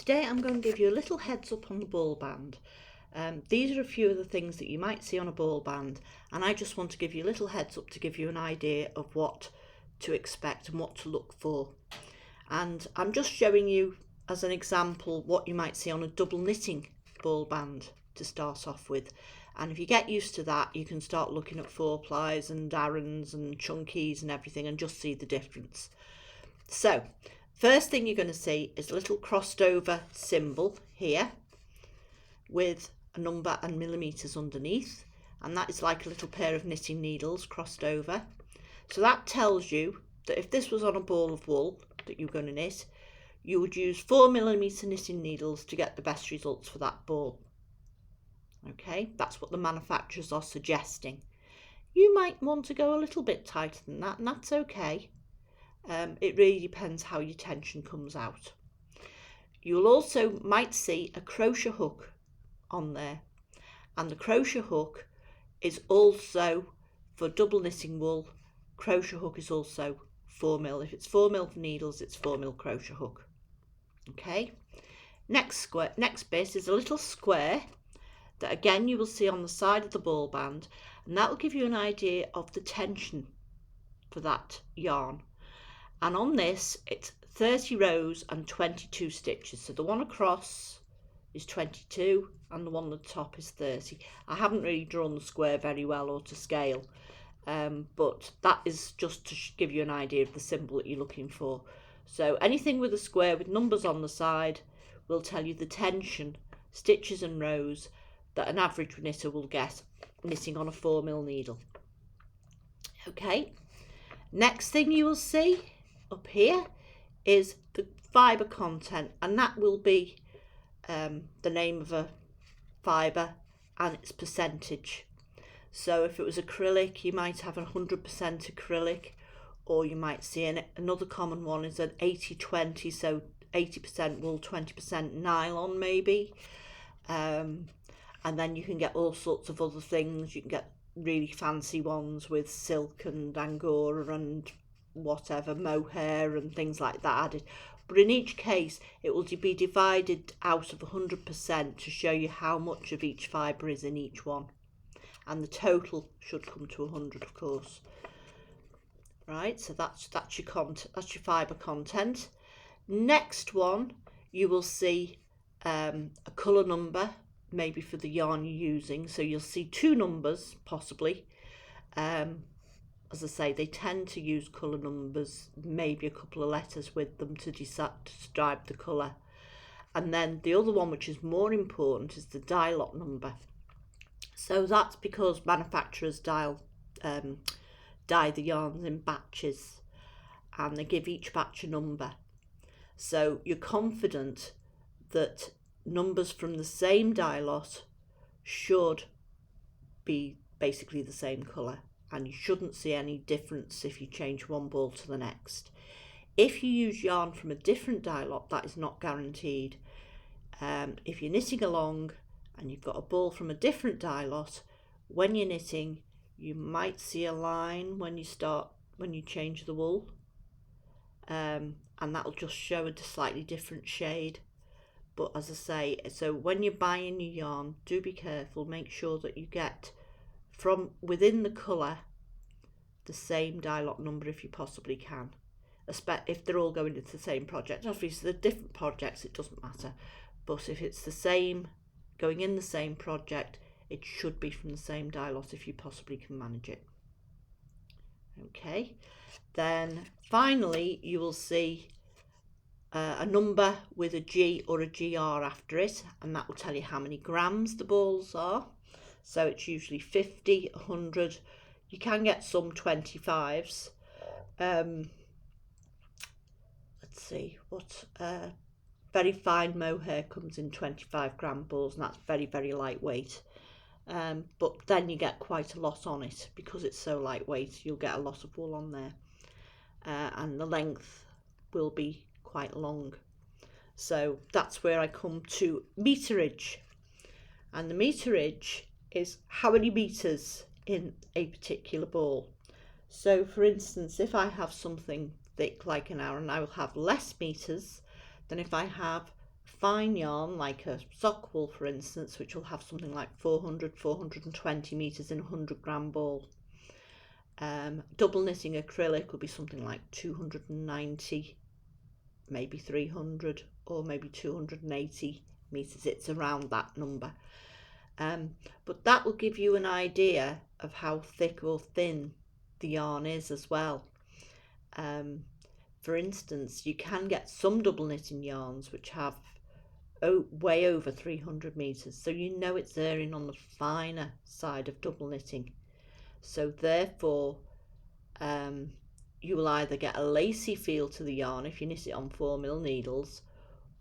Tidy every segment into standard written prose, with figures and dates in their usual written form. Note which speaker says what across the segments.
Speaker 1: Today I'm going to give you a little heads up on the ball band. These are a few of the things that you might see on a ball band, and I just want to give you a little heads up to give you an idea of what to expect and what to look for. And I'm just showing you as an example what you might see on a double knitting ball band to start off with. And if you get used to that, you can start looking at 4-plies and darrans and chunkies and everything and just see the difference. So first thing you're going to see is a little crossed over symbol here with a number and millimetres underneath, and that is like a little pair of knitting needles crossed over. So that tells you that if this was on a ball of wool that you're going to knit, you would use 4mm knitting needles to get the best results for that ball. Okay, that's what the manufacturers are suggesting. You might want to go a little bit tighter than that, and that's okay. It really depends how your tension comes out. You'll also might see a crochet hook on there, and the crochet hook is also for double knitting wool. Crochet hook is also 4mm. If it's 4mm for needles, it's 4mm crochet hook. Okay, next bit is a little square that again you will see on the side of the ball band, and that will give you an idea of the tension for that yarn. And on this it's 30 rows and 22 stitches, so the one across is 22 and the one at the top is 30. I haven't really drawn the square very well or to scale, but that is just to give you an idea of the symbol that you're looking for. So anything with a square with numbers on the side will tell you the tension, stitches and rows that an average knitter will get knitting on a 4mm needle. Okay, next thing you will see up here is the fibre content, and that will be the name of a fibre and its percentage. So if it was acrylic, you might have 100% acrylic, or you might see another common one is an 80-20, so 80% wool, 20% nylon maybe. And then you can get all sorts of other things. You can get really fancy ones with silk and angora and whatever, mohair and things like that added. But in each case, it will be divided out of 100% to show you how much of each fibre is in each one. And the total should come to 100, of course. Right, so that's your fibre content. Next one, you will see a colour number, maybe for the yarn you're using. So you'll see two numbers, possibly. As I say, they tend to use colour numbers, maybe a couple of letters with them to describe the colour. And then the other one, which is more important, is the dye lot number. So that's because manufacturers dye the yarns in batches, and they give each batch a number. So you're confident that numbers from the same dye lot should be basically the same colour, and you shouldn't see any difference if you change one ball to the next. If you use yarn from a different dye lot, that is not guaranteed. If you're knitting along and you've got a ball from a different dye lot, when you're knitting you might see a line when you change the wool, and that'll just show a slightly different shade. But as I say, so when you're buying your yarn, do be careful, make sure that you get from within the colour the same dye lot number if you possibly can, if they're all going into the same project. Obviously they're different projects, it doesn't matter, but if it's the same, going in the same project, it should be from the same dye lot if you possibly can manage it. Okay, then finally you will see a number with a G or a GR after it, and that will tell you how many grams the balls are. So it's usually 50, 100. You can get some 25s. Let's see what very fine mohair comes in 25 gram balls, and that's very, very lightweight. But then you get quite a lot on it because it's so lightweight. You'll get a lot of wool on there, and the length will be quite long. So that's where I come to meterage, and the meterage is how many meters in a particular ball. So for instance, if I have something thick like an aran, I will have less meters than if I have fine yarn like a sock wool, for instance, which will have something like 420 meters in a 100-gram ball. Double knitting acrylic will be something like 290, maybe 300, or maybe 280 meters. It's around that number. But that will give you an idea of how thick or thin the yarn is as well. For instance, you can get some double knitting yarns which have way over 300 meters, so you know it's erring on the finer side of double knitting. So therefore you will either get a lacy feel to the yarn if you knit it on 4mm needles,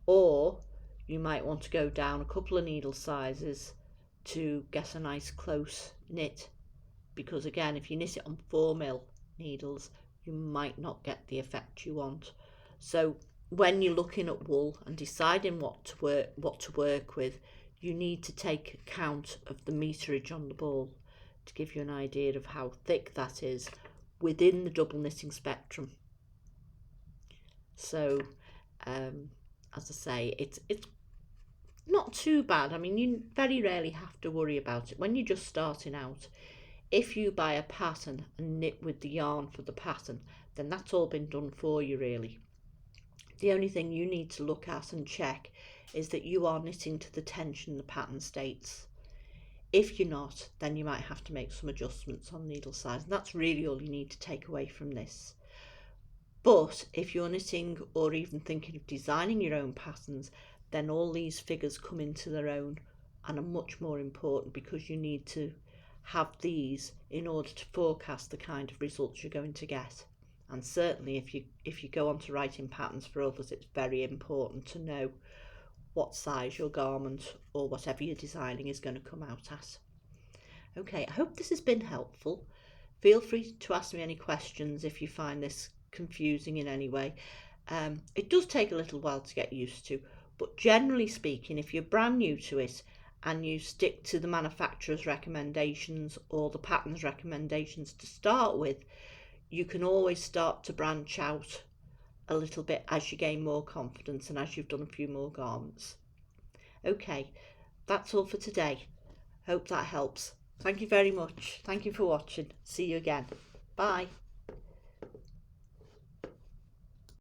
Speaker 1: or you might want to go down a couple of needle sizes to get a nice close knit, because again, if you knit it on 4mm needles, you might not get the effect you want. So when you're looking at wool and deciding what to work with, you need to take account of the meterage on the ball to give you an idea of how thick that is within the double knitting spectrum. So as I say, it's not too bad. I mean, you very rarely have to worry about it when you're just starting out. If you buy a pattern and knit with the yarn for the pattern, then that's all been done for you really. The only thing you need to look at and check is that you are knitting to the tension the pattern states. If you're not, then you might have to make some adjustments on needle size, and that's really all you need to take away from this. But if you're knitting or even thinking of designing your own patterns, then all these figures come into their own and are much more important, because you need to have these in order to forecast the kind of results you're going to get. And certainly if you go on to writing patterns for others, it's very important to know what size your garment or whatever you're designing is going to come out at. Okay, I hope this has been helpful. Feel free to ask me any questions if you find this confusing in any way. It does take a little while to get used to, but generally speaking, if you're brand new to it and you stick to the manufacturer's recommendations or the pattern's recommendations to start with, you can always start to branch out a little bit as you gain more confidence and as you've done a few more garments. Okay, that's all for today. Hope that helps. Thank you very much. Thank you for watching. See you again. Bye.